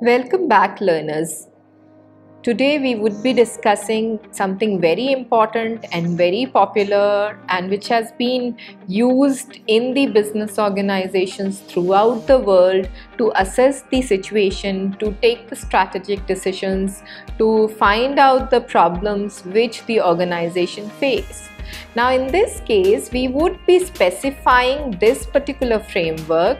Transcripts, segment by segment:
Welcome back, learners. Today we would be discussing something very important and very popular and which has been used in the business organizations throughout the world to assess the situation, to take the strategic decisions, to find out the problems which the organization face. Now in this case, we would be specifying this particular framework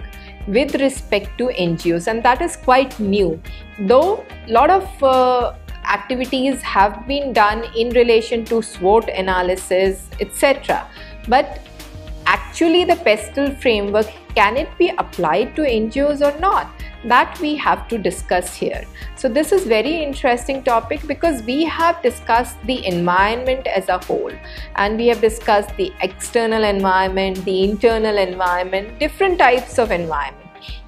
with respect to NGOs, and that is quite new, though a lot of activities have been done in relation to SWOT analysis, etc. But actually the PESTLE framework, can it be applied to NGOs or not? That we have to discuss here. So this is very interesting topic because we have discussed the environment as a whole, and we have discussed the external environment, the internal environment, different types of environment.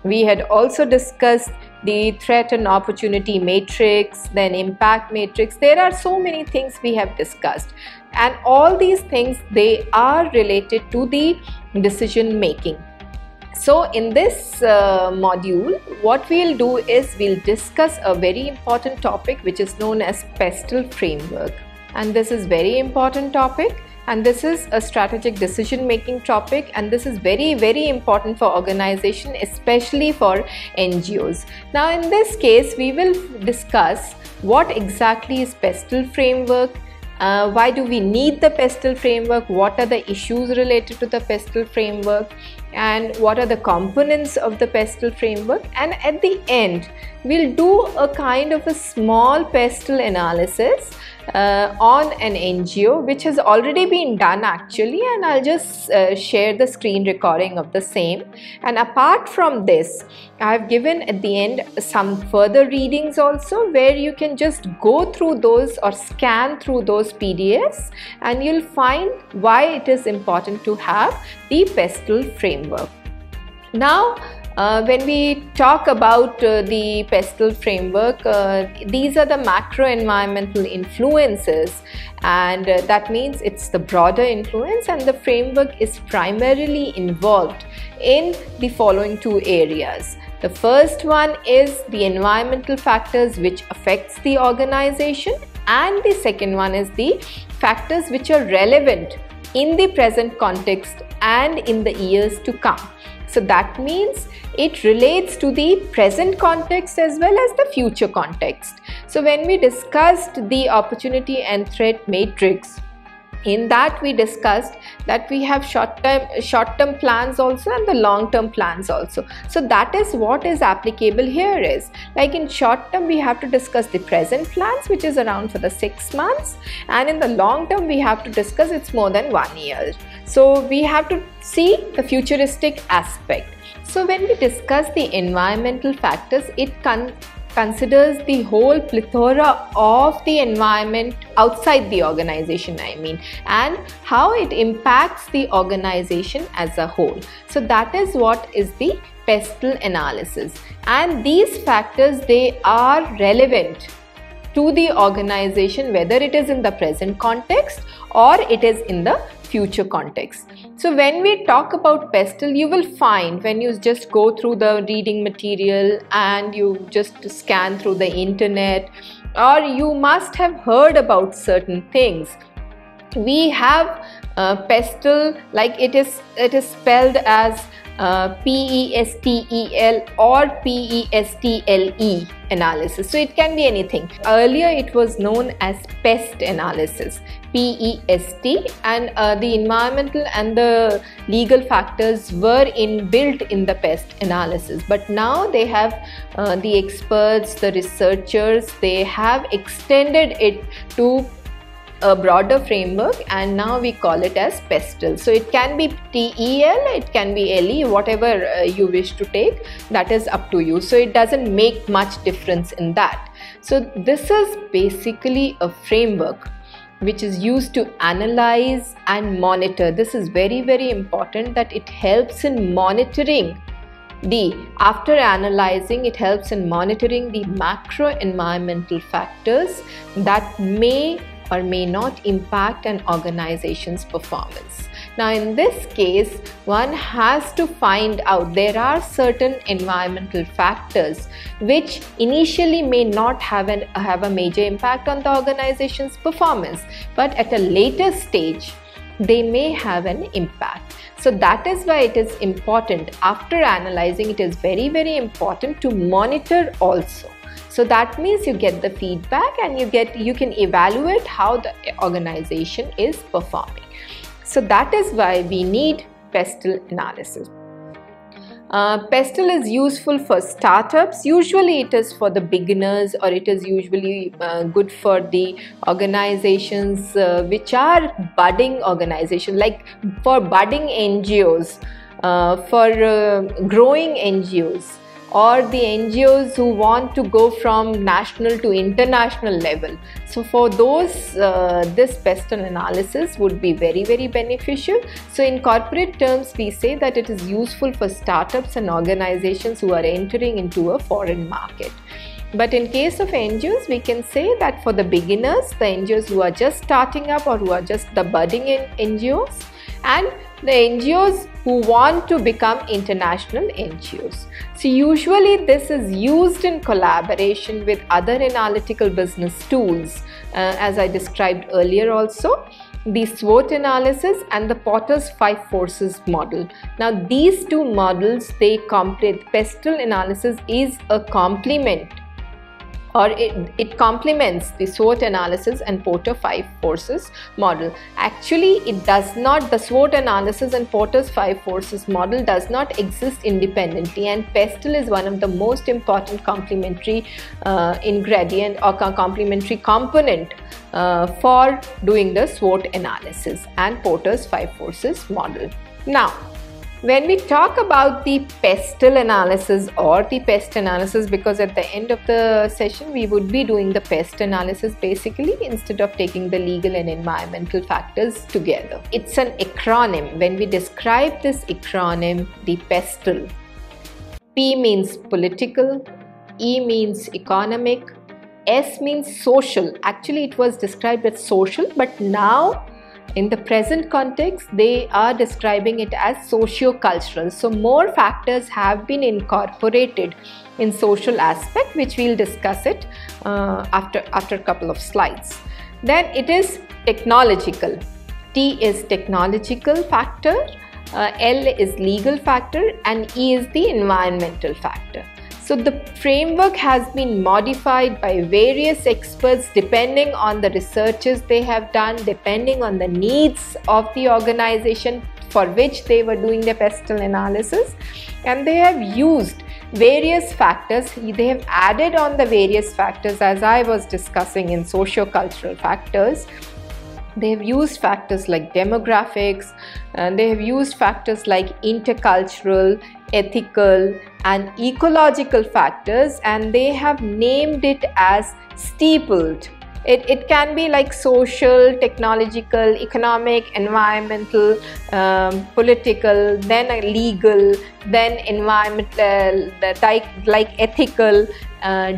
We had also discussed the threat and opportunity matrix, then impact matrix. There are so many things we have discussed, and all these things, they are related to the decision making. So in this module, what we'll do is we'll discuss a very important topic which is known as PESTLE framework, and this is very important topic. And this is a strategic decision making topic, and this is very important for organization, especially for NGOs. Now in this case, we will discuss what exactly is PESTLE framework, why do we need the PESTLE framework, what are the issues related to the PESTLE framework, and what are the components of the PESTLE framework. And at the end, we'll do a kind of a small PESTLE analysis on an NGO, which has already been done actually, and I'll just share the screen recording of the same. And apart from this, I've given at the end some further readings also, where you can just go through those or scan through those PDFs, and you'll find why it is important to have the PESTLE framework. Now when we talk about the PESTLE framework, these are the macro environmental influences, and that means it's the broader influence, and the framework is primarily involved in the following two areas. The first one is the environmental factors which affects the organization, and the second one is the factors which are relevant in the present context and in the years to come. So that means it relates to the present context as well as the future context. So when we discussed the opportunity and threat matrix, in that we discussed that we have short-term plans also and the long-term plans also. So that is what is applicable here is, like in short term we have to discuss the present plans, which is around for the 6 months, and in the long term we have to discuss it's more than 1 year. So we have to see the futuristic aspect. So when we discuss the environmental factors, it considers the whole plethora of the environment outside the organization, and how it impacts the organization as a whole. So that is what is the PESTLE analysis, and these factors, they are relevant to the organization, whether it is in the present context or it is in the future context. So when we talk about PESTLE, you will find when you just go through the reading material and you just scan through the internet, or you must have heard about certain things. We have PESTLE, like it is spelled as PESTEL or PESTLE analysis. So it can be anything. Earlier it was known as PEST analysis, PEST, and the environmental and the legal factors were inbuilt in the PEST analysis. But now they have the experts, the researchers, they have extended it to a broader framework, and now we call it as PESTLE. So it can be TEL, it can be LE, whatever you wish to take, that is up to you. So it doesn't make much difference in that. So this is basically a framework which is used to analyze and monitor. This is very important, that it helps in monitoring after analyzing, it helps in monitoring the macro environmental factors that may or may not impact an organization's performance. Now in this case, one has to find out there are certain environmental factors which initially may not have a major impact on the organization's performance, but at a later stage they may have an impact. So that is why it is important, after analyzing, it is very, very important to monitor also. So that means you get the feedback and you can evaluate how the organization is performing. So that is why we need PESTEL analysis. PESTEL is useful for startups. Usually it is for the beginners, or it is usually good for the organizations which are budding organizations, like for budding NGOs, for growing NGOs, or the NGOs who want to go from national to international level. So for those, this PESTEL analysis would be very, very beneficial. So in corporate terms, we say that it is useful for startups and organizations who are entering into a foreign market. But in case of NGOs, we can say that for the beginners, the NGOs who are just starting up or who are just the budding NGOs, and the NGOs who want to become international NGOs. So usually this is used in collaboration with other analytical business tools, as I described earlier also, the SWOT analysis and the Porter's 5 forces model. Now these two models, they complete. PESTEL analysis is a complement, or it complements the SWOT analysis and Porter 5 forces model. Actually, it does not, the SWOT analysis and Porter's 5 forces model does not exist independently, and PESTEL is one of the most important complementary ingredient or complementary component for doing the SWOT analysis and Porter's 5 forces model. Now, when we talk about the PESTEL analysis or the PEST analysis, because at the end of the session we would be doing the PEST analysis basically, instead of taking the legal and environmental factors together. It's an acronym. When we describe this acronym, the PESTEL, P means political, E means economic, S means social. Actually it was described as social, but now in the present context, they are describing it as socio-cultural. So more factors have been incorporated in social aspect, which we'll discuss it after a couple of slides. Then it is technological. T is technological factor, L is legal factor, and E is the environmental factor. So the framework has been modified by various experts depending on the researches they have done, depending on the needs of the organization for which they were doing the PESTEL analysis, and they have used various factors. They have added on the various factors, as I was discussing in socio-cultural factors. They have used factors like demographics, and they have used factors like intercultural, ethical and ecological factors, and they have named it as steepled. It can be like social, technological, economic, environmental, political, then legal, then environmental, like ethical,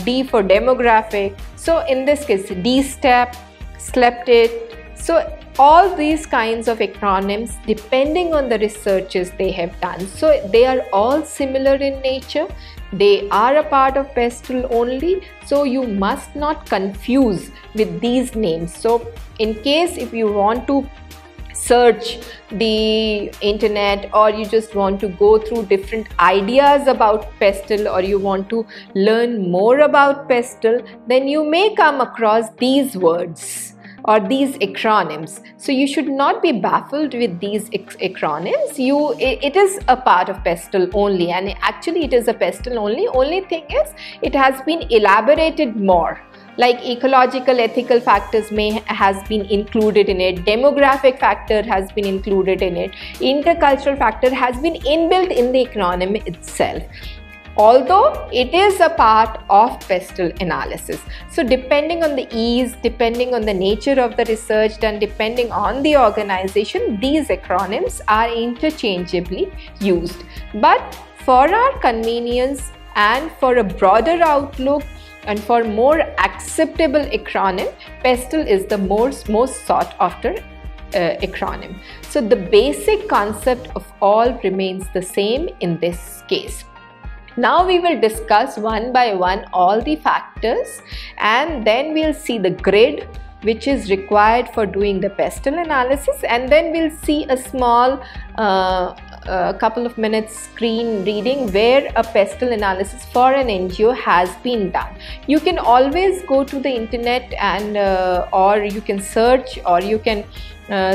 D for demographic. So in this case, D-STEP, SLEPT. So all these kinds of acronyms, depending on the researches they have done, so they are all similar in nature. They are a part of PESTEL only, so you must not confuse with these names. So in case if you want to search the internet, or you just want to go through different ideas about PESTEL, or you want to learn more about PESTEL, then you may come across these words or these acronyms. So you should not be baffled with these acronyms. It is a part of PESTEL only, and actually it is a PESTEL only. Only thing is, it has been elaborated more. Like ecological, ethical factors has been included in it, demographic factor has been included in it, intercultural factor has been inbuilt in the acronym itself, although it is a part of PESTEL analysis. So depending on the ease, depending on the nature of the research done, depending on the organization, these acronyms are interchangeably used. But for our convenience and for a broader outlook and for more acceptable acronym, PESTEL is the most sought after acronym. So the basic concept of all remains the same in this case. Now we will discuss one by one all the factors, and then we'll see the grid which is required for doing the pestle analysis, and then we'll see a small couple of minutes screen reading where a pestle analysis for an NGO has been done. You can always go to the internet and or you can search, or you can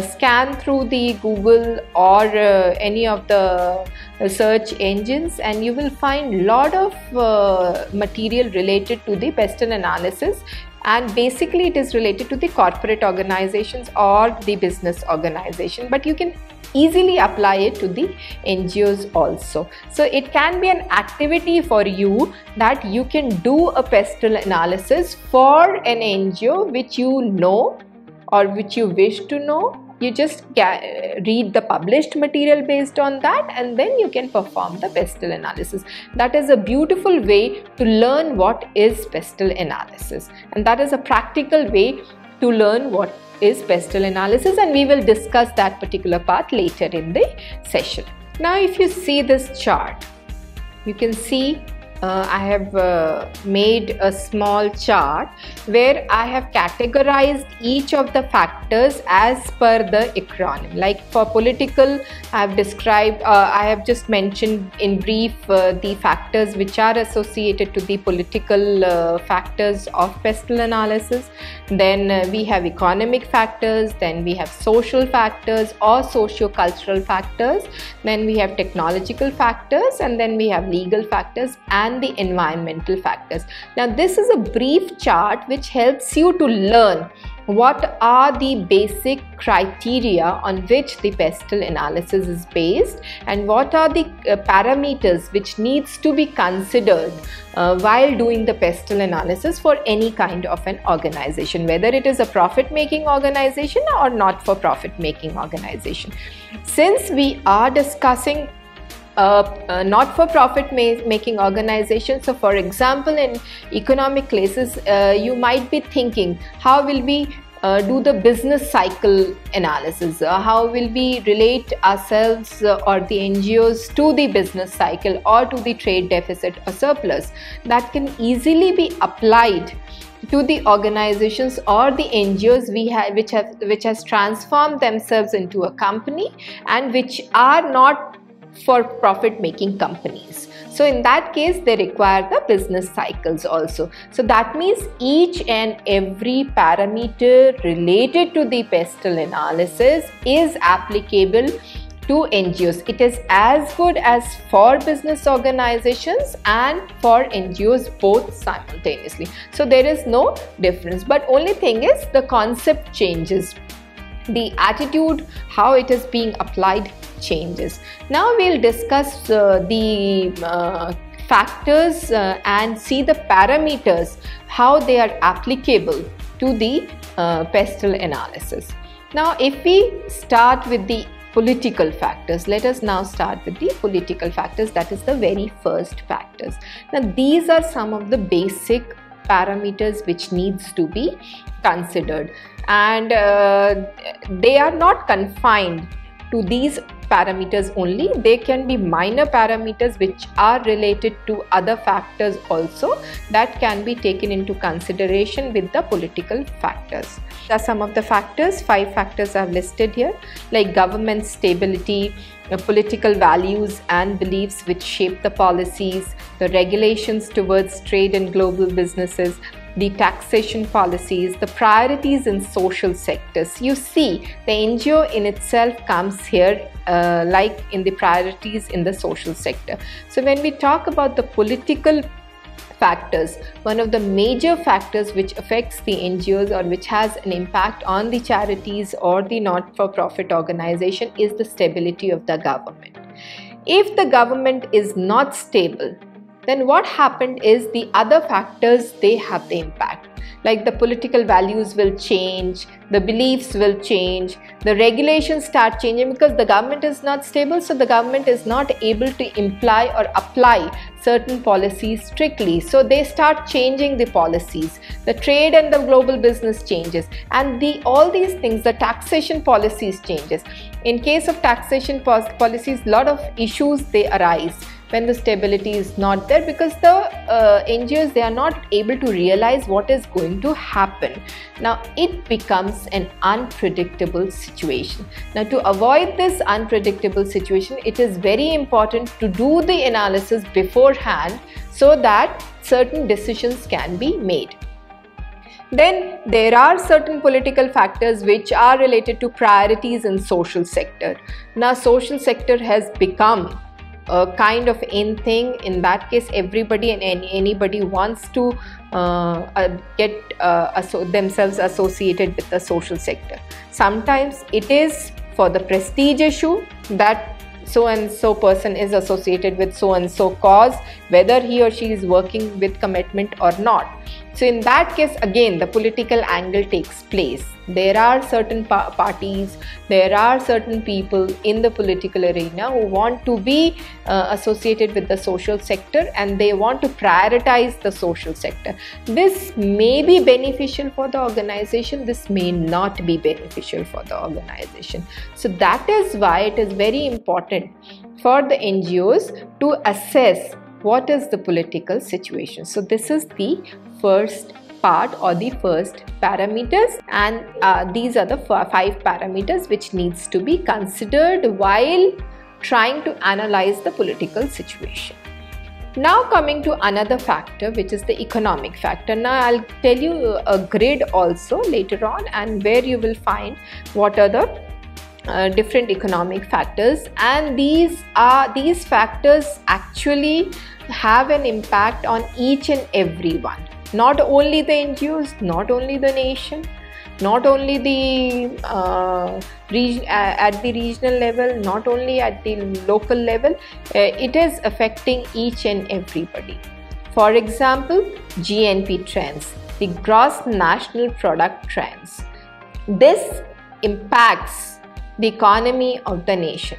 scan through the Google or any of the search engines, and you will find lot of material related to the pestle analysis, and basically it is related to the corporate organizations or the business organization, but you can easily apply it to the NGOs also. So it can be an activity for you that you can do a pestle analysis for an NGO which you know or which you wish to know. You just read the published material based on that, and then you can perform the pestle analysis. That is a beautiful way to learn what is pestle analysis, and that is a practical way to learn what is pestle analysis, and we will discuss that particular part later in the session. Now if you see this chart, you can see I have made a small chart where I have categorized each of the factors as per the acronym. Like for political, I have described, I have just mentioned in brief the factors which are associated to the political factors of pestle analysis. Then we have economic factors, then we have social factors or socio-cultural factors, then we have technological factors, and then we have legal factors and the environmental factors. Now this is a brief chart which helps you to learn what are the basic criteria on which the pestle analysis is based, and what are the parameters which needs to be considered while doing the pestle analysis for any kind of an organization, whether it is a profit-making organization or not for profit-making organization. Since we are discussing not-for-profit making organization, so for example in economic classes you might be thinking, how will we do the business cycle analysis, how will we relate ourselves or the NGOs to the business cycle or to the trade deficit or surplus. That can easily be applied to the organizations or the NGOs which has transformed themselves into a company and which are not for profit making companies. So in that case they require the business cycles also. So that means each and every parameter related to the pestle analysis is applicable to NGOs. It is as good as for business organizations and for NGOs both simultaneously. So there is no difference, but only thing is the concept changes. The attitude, how it is being applied, changes. Now we'll discuss the factors and see the parameters, how they are applicable to the pestle analysis. Now if we start with the political factors, let us now start with the political factors, that is the very first factors. Now these are some of the basic parameters which needs to be considered, and they are not confined to these parameters only. They can be minor parameters which are related to other factors also that can be taken into consideration with the political factors. These are some of the factors, 5 factors I have listed here, like government stability, political values and beliefs which shape the policies, the regulations towards trade and global businesses, the taxation policies, the priorities in social sectors. You see, the NGO in itself comes here like in the priorities in the social sector. So when we talk about the political factors, one of the major factors which affects the NGOs or which has an impact on the charities or the not-for-profit organization is the stability of the government. If the government is not stable, then what happened is the other factors, they have the impact. Like the political values will change, the beliefs will change, the regulations start changing because the government is not stable, so the government is not able to imply or apply certain policies strictly. So they start changing the policies. The trade and the global business changes, and all these things, the taxation policies changes. In case of taxation policies, lot of issues they arise when the stability is not there, because the NGOs, they are not able to realize what is going to happen. Now it becomes an unpredictable situation. Now to avoid this unpredictable situation, it is very important to do the analysis beforehand so that certain decisions can be made. Then there are certain political factors which are related to priorities in social sector. Now social sector has become a kind of in thing. In that case, everybody and anybody wants to get themselves associated with the social sector. Sometimes it is for the prestige issue that so and so person is associated with so and so cause, whether he or she is working with commitment or not. So in that case, again, the political angle takes place. There are certain parties, there are certain people in the political arena who want to be associated with the social sector, and they want to prioritize the social sector. This may be beneficial for the organization, this may not be beneficial for the organization. So that is why it is very important for the NGOs to assess what is the political situation. So this is the first part or the first parameters, and these are the 5 parameters which needs to be considered while trying to analyze the political situation. Now coming to another factor, which is the economic factor. Now I'll tell you a grid also later on, and where you will find what are the different economic factors, and these factors actually have an impact on each and every one. Not only the NGOs, not only the nation, not only the at the regional level, not only at the local level, it is affecting each and everybody. For example, GNP trends, the gross national product trends. This impacts the economy of the nation.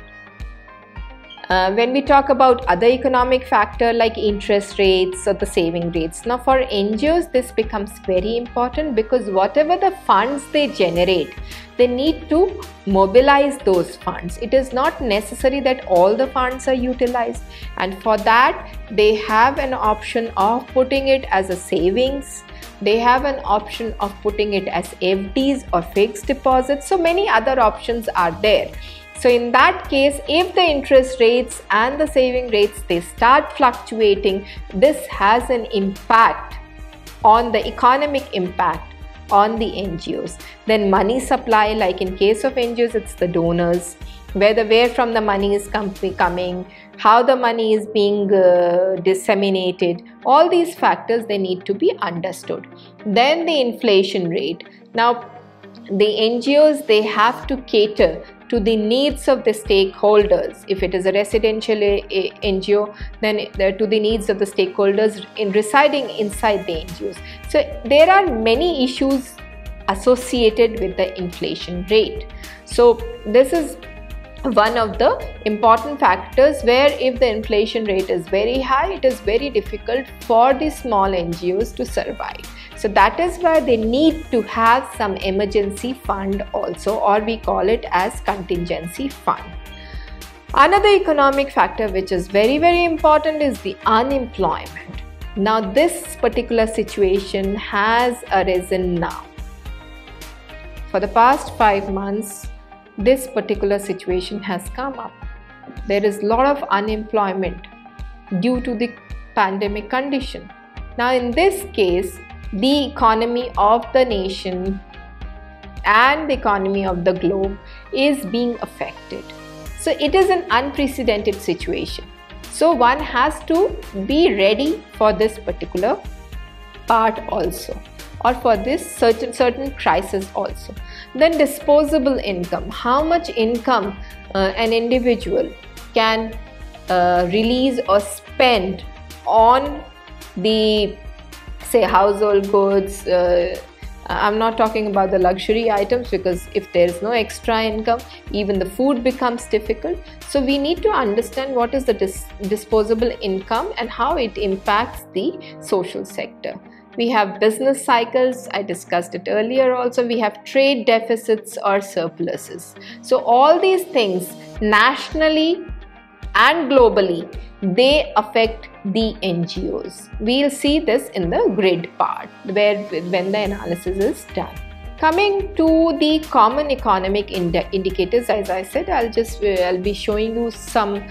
When we talk about other economic factor like interest rates or the saving rates, now for NGOs this becomes very important, because whatever the funds they generate, they need to mobilize those funds. It is not necessary that all the funds are utilized, and for that they have an option of putting it as a savings. They have an option of putting it as FDs or fixed deposits. So many other options are there. So in that case, if the interest rates and the saving rates, they start fluctuating, this has an impact on the economic impact on the NGOs. Then money supply, like in case of NGOs, it's the donors, where from the money is coming, how the money is being disseminated. All these factors, they need to be understood. Then the inflation rate. Now the NGOs, they have to cater to the needs of the stakeholders. If it is a residential NGO, then to the needs of the stakeholders in residing inside the NGOs. So there are many issues associated with the inflation rate. So this is one of the important factors, where if the inflation rate is very high, it is very difficult for the small NGOs to survive. So that is why they need to have some emergency fund also, or we call it as contingency fund. Another economic factor which is very, very important is the unemployment. Now this particular situation has arisen now. For the past 5 months, this particular situation has come up. There is a lot of unemployment due to the pandemic condition. Now in this case, the economy of the nation and the economy of the globe is being affected. So it is an unprecedented situation. So one has to be ready for this particular part also, or for this certain crisis also. Then disposable income. How much income an individual can release or spend on the, say, household goods, I'm not talking about the luxury items, because if there's no extra income, even the food becomes difficult. So we need to understand what is the disposable income and how it impacts the social sector. We have business cycles, I discussed it earlier also. We have trade deficits or surpluses. So all these things nationally and globally, they affect the NGOs. We'll see this in the grid part when the analysis is done. Coming to the common economic indicators, as I said, I'll be showing you some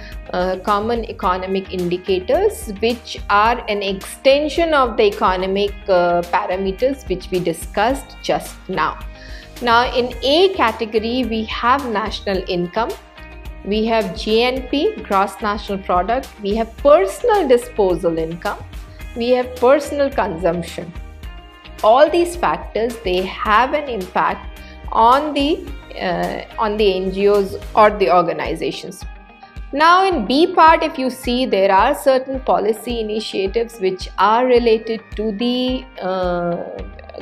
common economic indicators which are an extension of the economic parameters which we discussed just now. Now in A category, we have national income, we have GNP, gross national product, we have personal disposal income, we have personal consumption. All these factors, they have an impact on the NGOs or the organizations. Now in B part, if you see, there are certain policy initiatives which are related to the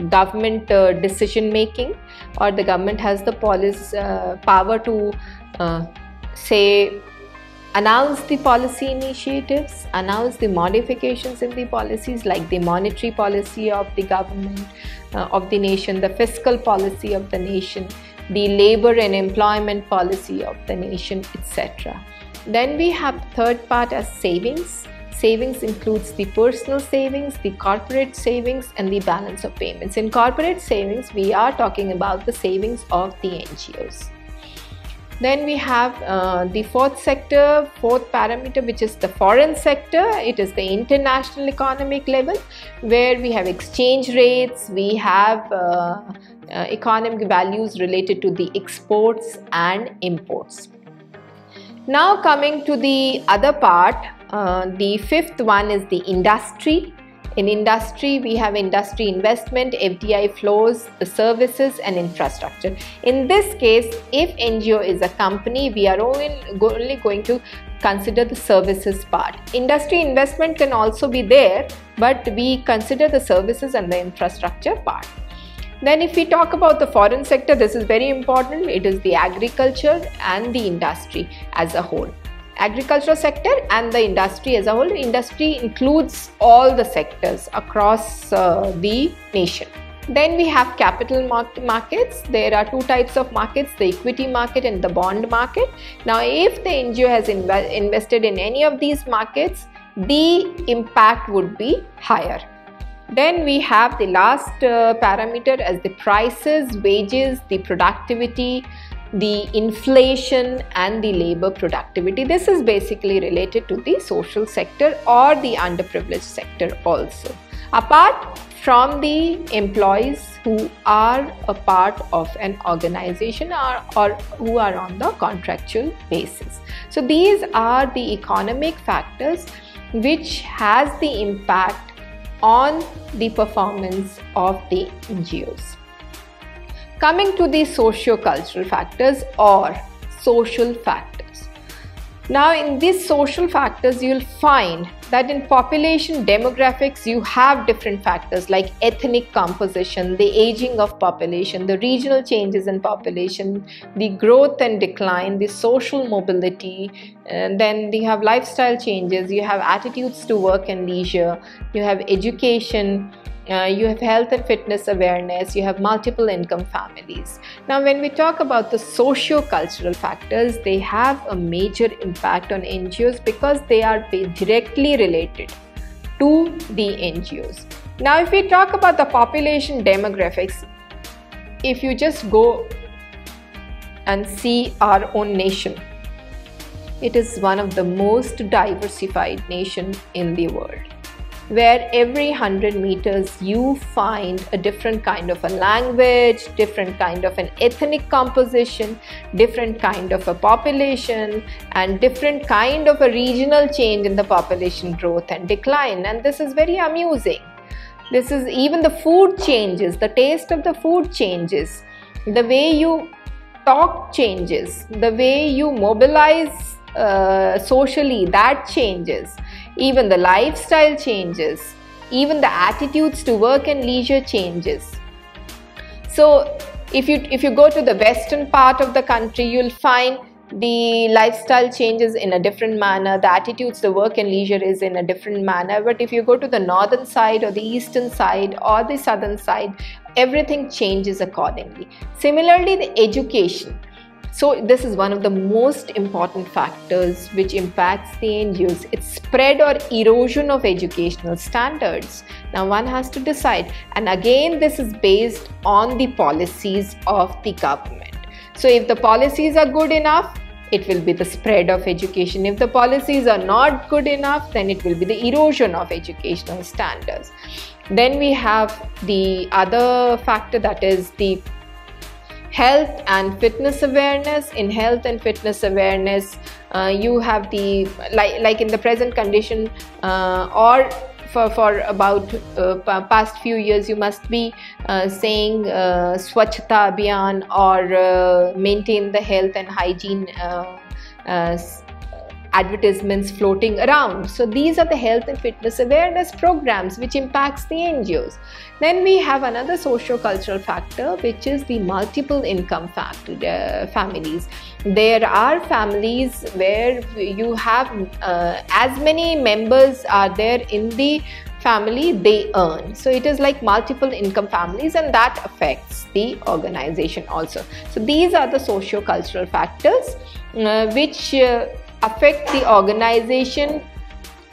government decision making, or the government has the policy power to say announce the policy initiatives, announce the modifications in the policies, like the monetary policy of the government of the nation, the fiscal policy of the nation, the labor and employment policy of the nation, etc. Then we have the third part as savings. Savings includes the personal savings, the corporate savings, and the balance of payments. In corporate savings, we are talking about the savings of the NGOs. Then we have the fourth parameter, which is the foreign sector. It is the international economic level, where we have exchange rates, we have economic values related to the exports and imports. Now coming to the other part, the fifth one is the industry. In industry, we have industry investment, FDI flows, the services and infrastructure. In this case, if NGO is a company, we are only going to consider the services part. Industry investment can also be there, but we consider the services and the infrastructure part. Then if we talk about the foreign sector, this is very important. It is the agriculture and the industry as a whole. Agricultural sector and the industry as a whole. Industry includes all the sectors across the nation. Then we have capital markets. There are two types of markets, the equity market and the bond market. Now if the NGO has invested in any of these markets, the impact would be higher. Then we have the last parameter as the prices, wages, the productivity, the inflation and the labor productivity. This is basically related to the social sector or the underprivileged sector also, apart from the employees who are a part of an organization or who are on the contractual basis. So these are the economic factors which has the impact on the performance of the NGOs. Coming to the socio-cultural factors or social factors. Now in these social factors, you'll find that in population demographics, you have different factors like ethnic composition, the aging of population, the regional changes in population, the growth and decline, the social mobility, and then you have lifestyle changes, you have attitudes to work and leisure, you have education, you have health and fitness awareness, you have multiple income families. Now when we talk about the socio-cultural factors, they have a major impact on NGOs because they are directly related to the NGOs. Now if we talk about the population demographics, if you just go and see our own nation, it is one of the most diversified nations in the world, where every 100 meters you find a different kind of a language, different kind of an ethnic composition, different kind of a population, and different kind of a regional change in the population growth and decline. And this is very amusing. This is even the food changes, the taste of the food changes, the way you talk changes, the way you mobilize socially, that changes. Even the lifestyle changes, even the attitudes to work and leisure changes. So if you go to the western part of the country, you'll find the lifestyle changes in a different manner, the attitudes, the work and leisure is in a different manner. But if you go to the northern side or the eastern side or the southern side, everything changes accordingly. Similarly, the education. So this is one of the most important factors which impacts the end use. It's spread or erosion of educational standards. Now one has to decide, and again this is based on the policies of the government. So if the policies are good enough, it will be the spread of education. If the policies are not good enough, then it will be the erosion of educational standards. Then we have the other factor, that is the health and fitness awareness. In health and fitness awareness, you have the like in the present condition, or for about past few years, you must be saying Swachhata Abhiyan or maintain the health and hygiene advertisements floating around. So these are the health and fitness awareness programs which impacts the NGOs. Then we have another socio-cultural factor, which is the multiple income families. There are families where you have as many members are there in the family they earn. So it is like multiple income families, and that affects the organization also. So these are the socio-cultural factors which affect the organization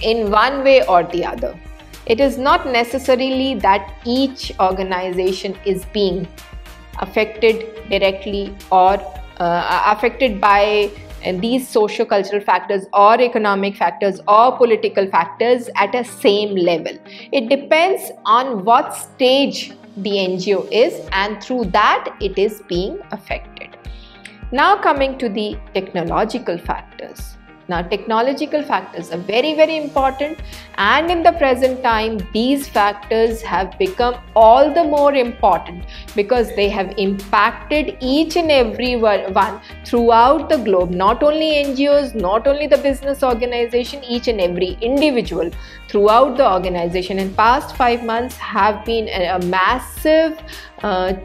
in one way or the other. It is not necessarily that each organization is being affected directly or affected by these socio-cultural factors or economic factors or political factors at a same level. It depends on what stage the NGO is, and through that it is being affected. Now coming to the technological factors. Now technological factors are very, very important, and in the present time these factors have become all the more important because they have impacted each and every one throughout the globe. Not only NGOs, not only the business organization, each and every individual throughout the organization in past 5 months have been a massive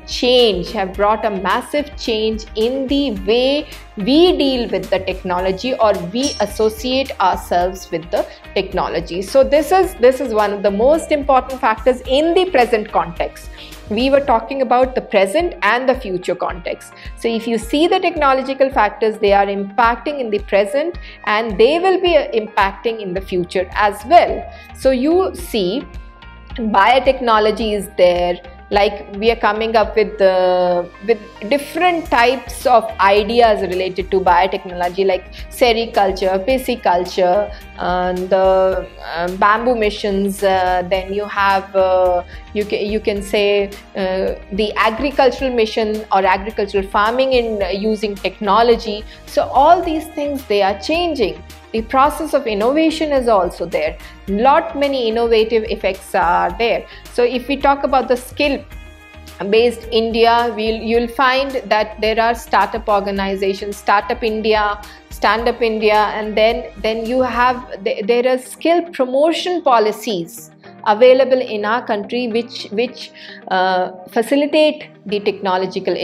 change, have brought a massive change in the way we deal with the technology or we associate ourselves with the technology. So this is one of the most important factors in the present context. We were talking about the present and the future context. So if you see the technological factors, they are impacting in the present and they will be impacting in the future as well. So you see biotechnology is there. Like we are coming up with different types of ideas related to biotechnology, like sericulture, pisciculture, the bamboo missions. Then you have you can say the agricultural mission or agricultural farming in using technology. So all these things, they are changing. The process of innovation is also there. Many innovative effects are there. So if we talk about the skill based India, you'll find that there are startup organizations, Startup India, Stand Up India, and then you have there are skill promotion policies available in our country which facilitate the technological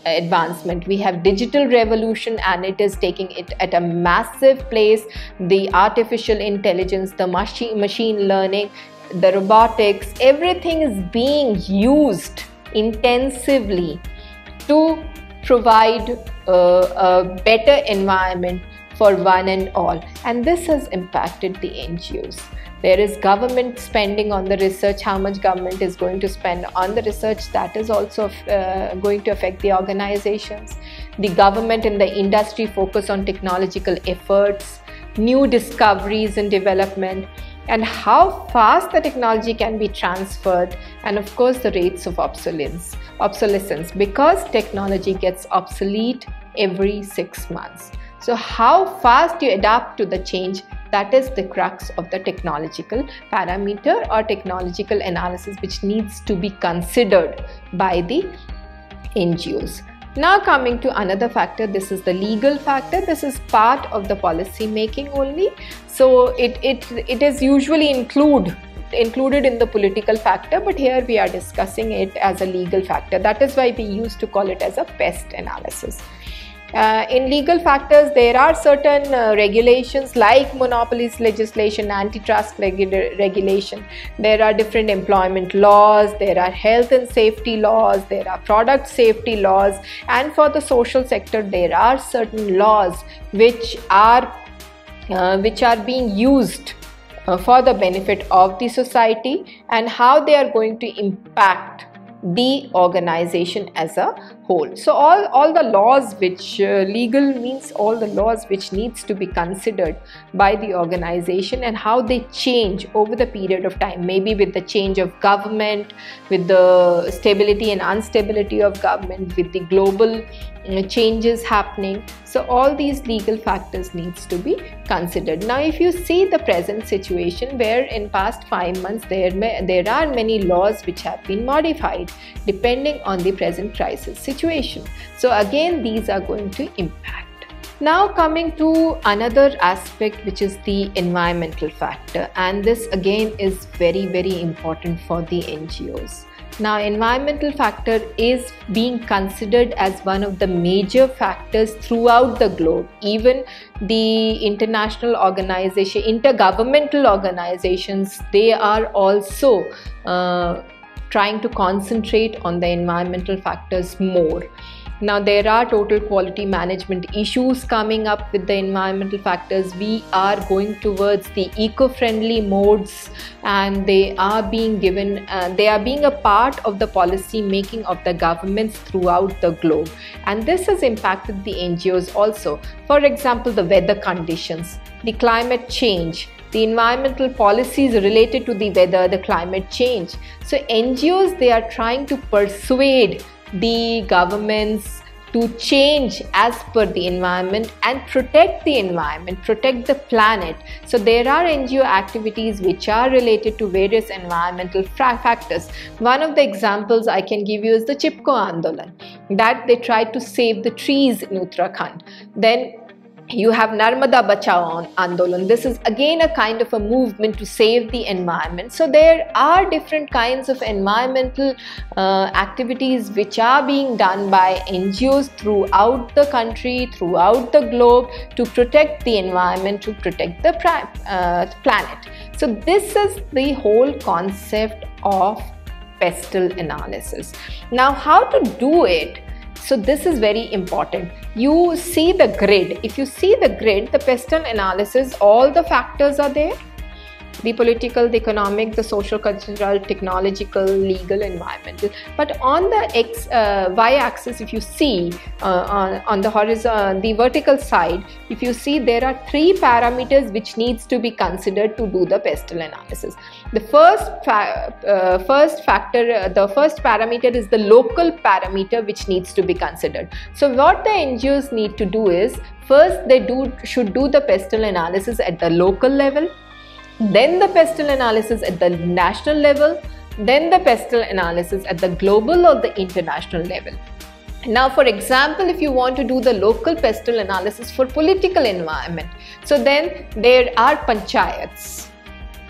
advancement. We have digital revolution and it is taking it at a massive place. The artificial intelligence, the machine learning, the robotics, everything is being used intensively to provide a better environment for one and all, and this has impacted the NGOs. There is government spending on the research. How much government is going to spend on the research, that is also going to affect the organizations. The government and the industry focus on technological efforts, new discoveries and development, and how fast the technology can be transferred, and of course the rates of obsolescence, because technology gets obsolete every 6 months. So how fast you adapt to the change, that is the crux of the technological parameter or technological analysis which needs to be considered by the NGOs. Now coming to another factor, this is the legal factor. This is part of the policy making only. So it is usually include included in the political factor, but here we are discussing it as a legal factor. That is why we used to call it as a pest analysis. In legal factors, there are certain regulations like monopolies legislation, antitrust regulation. There are different employment laws, there are health and safety laws, there are product safety laws, and for the social sector, there are certain laws which are being used for the benefit of the society, and how they are going to impact the organization as a whole. So all the laws which legal means all the laws which needs to be considered by the organization, and how they change over the period of time, maybe with the change of government, with the stability and instability of government, with the global changes happening. So all these legal factors needs to be considered. Now if you see the present situation, where in past 5 months there are many laws which have been modified depending on the present crisis situation. So again, these are going to impact. Now coming to another aspect, which is the environmental factor, and this again is very, very important for the NGOs. Now, environmental factor is being considered as one of the major factors throughout the globe. Even the international organization, intergovernmental organizations, they are also trying to concentrate on the environmental factors more. Now, there are total quality management issues coming up with the environmental factors. We are going towards the eco-friendly modes, and they are being given, they are being a part of the policy making of the governments throughout the globe. And this has impacted the NGOs also. For example, the weather conditions, the climate change, the environmental policies related to the weather, the climate change. So NGOs, they are trying to persuade the governments to change as per the environment and protect the environment, protect the planet. So there are NGO activities which are related to various environmental factors. One of the examples I can give you is the Chipko Andolan, that they tried to save the trees in Uttarakhand. Then you have Narmada Bachao Andolan. This is again a kind of a movement to save the environment. So there are different kinds of environmental activities which are being done by NGOs throughout the country, throughout the globe, to protect the environment, to protect the planet. So this is the whole concept of pestle analysis. Now, how to do it? So this is very important. You see the grid. If you see the grid, the pestle analysis, all the factors are there. The political, the economic, the social, cultural, technological, legal, environmental. But on the y-axis, if you see on the horizontal, the vertical side, if you see, there are 3 parameters which needs to be considered to do the pestle analysis. The first parameter is the local parameter which needs to be considered. So what the NGOs need to do is, first they should do the pestle analysis at the local level, then the pestle analysis at the national level, then the pestle analysis at the global or the international level. Now, for example, if you want to do the local pestle analysis for political environment, so then there are panchayats,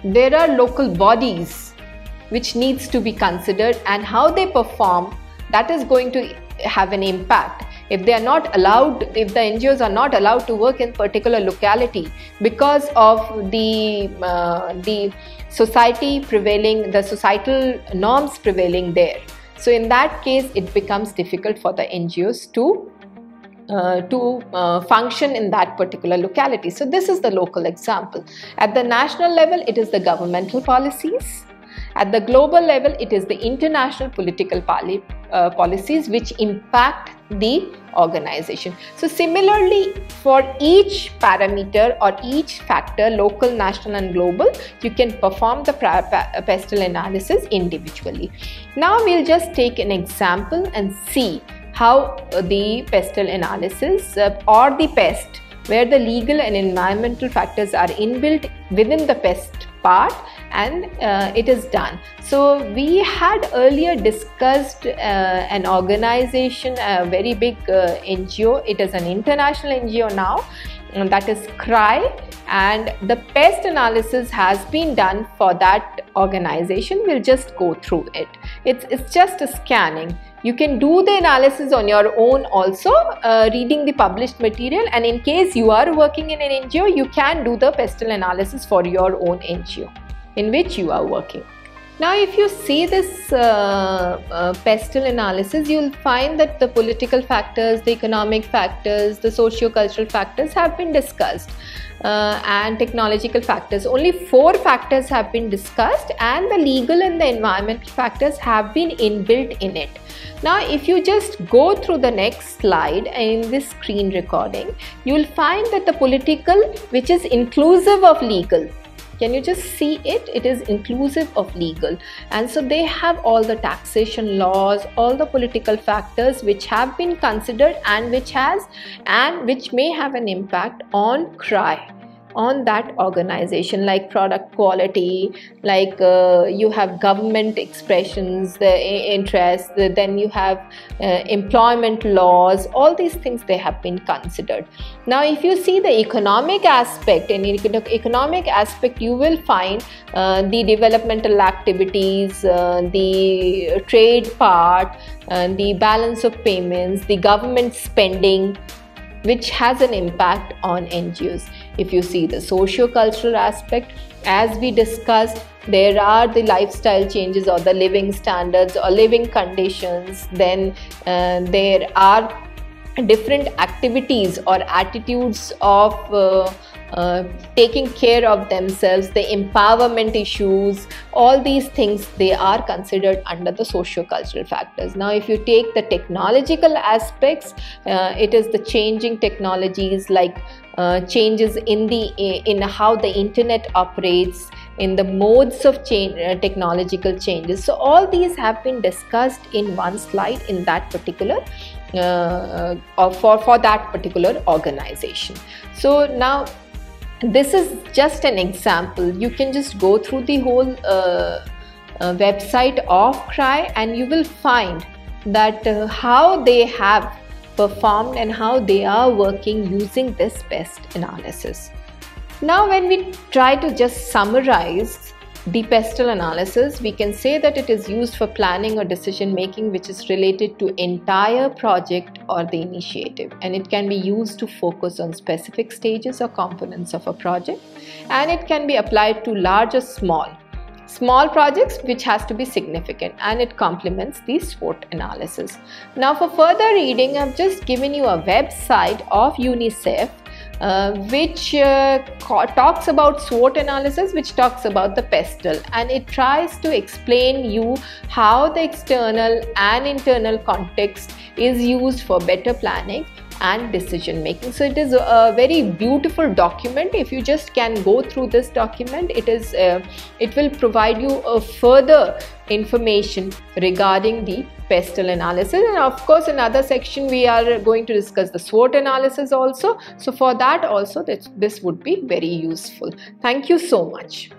there are local bodies which needs to be considered, and how they perform, that is going to have an impact. If they are not allowed, if the NGOs are not allowed to work in particular locality because of the society prevailing, the societal norms prevailing there, so in that case it becomes difficult for the NGOs to function in that particular locality. So this is the local example. At the national level, it is the governmental policies. At the global level, it is the international political policies which impact the organization. So similarly, for each parameter or each factor, local, national and global, you can perform the pestle analysis individually. Now we'll just take an example and see how the pestle analysis or the pest, where the legal and environmental factors are inbuilt within the pest part, and it is done. So we had earlier discussed an organization, a very big NGO. It is an international NGO now, and that is CRY, and the pest analysis has been done for that organization. We'll just go through it. It's just a scanning. You can do the analysis on your own also, reading the published material, and in case you are working in an NGO, you can do the pestle analysis for your own NGO in which you are working. Now, if you see this pestle analysis, you'll find that the political factors, the economic factors, the socio-cultural factors have been discussed, and technological factors. Only 4 factors have been discussed, and the legal and the environmental factors have been inbuilt in it. Now, if you just go through the next slide in this screen recording, you will find that the political, which is inclusive of legal, can you just see it? It is inclusive of legal, and so they have all the taxation laws, all the political factors which have been considered and which may have an impact on CRY, on that organization, like product quality, like you have government expressions, the interest, then you have employment laws. All these things, they have been considered. Now, if you see the economic aspect, in economic aspect, you will find the developmental activities, the trade part, the balance of payments, the government spending, which has an impact on NGOs. If you see the socio-cultural aspect, as we discussed, there are the lifestyle changes or the living standards or living conditions. Then there are different activities or attitudes of taking care of themselves, the empowerment issues, all these things, they are considered under the socio-cultural factors. Now, if you take the technological aspects, it is the changing technologies, like changes in how the internet operates, in the modes of technological changes. So all these have been discussed in one slide in that particular for that particular organization. So now, this is just an example. You can just go through the whole website of CRY, and you will find that how they have performed and how they are working using this pest analysis. Now, when we try to just summarize the pestle analysis, we can say that it is used for planning or decision making which is related to entire project or the initiative, and it can be used to focus on specific stages or components of a project, and it can be applied to large or small projects which has to be significant, and it complements the SWOT analysis. Now, for further reading, I've just given you a website of UNICEF which talks about SWOT analysis, which talks about the pestle, and it tries to explain you how the external and internal context is used for better planning and decision making. So it is a very beautiful document. If you just can go through this document, it will provide you a further information regarding the pestle analysis. And of course, in another section we are going to discuss the SWOT analysis also. So for that also, this would be very useful. Thank you so much.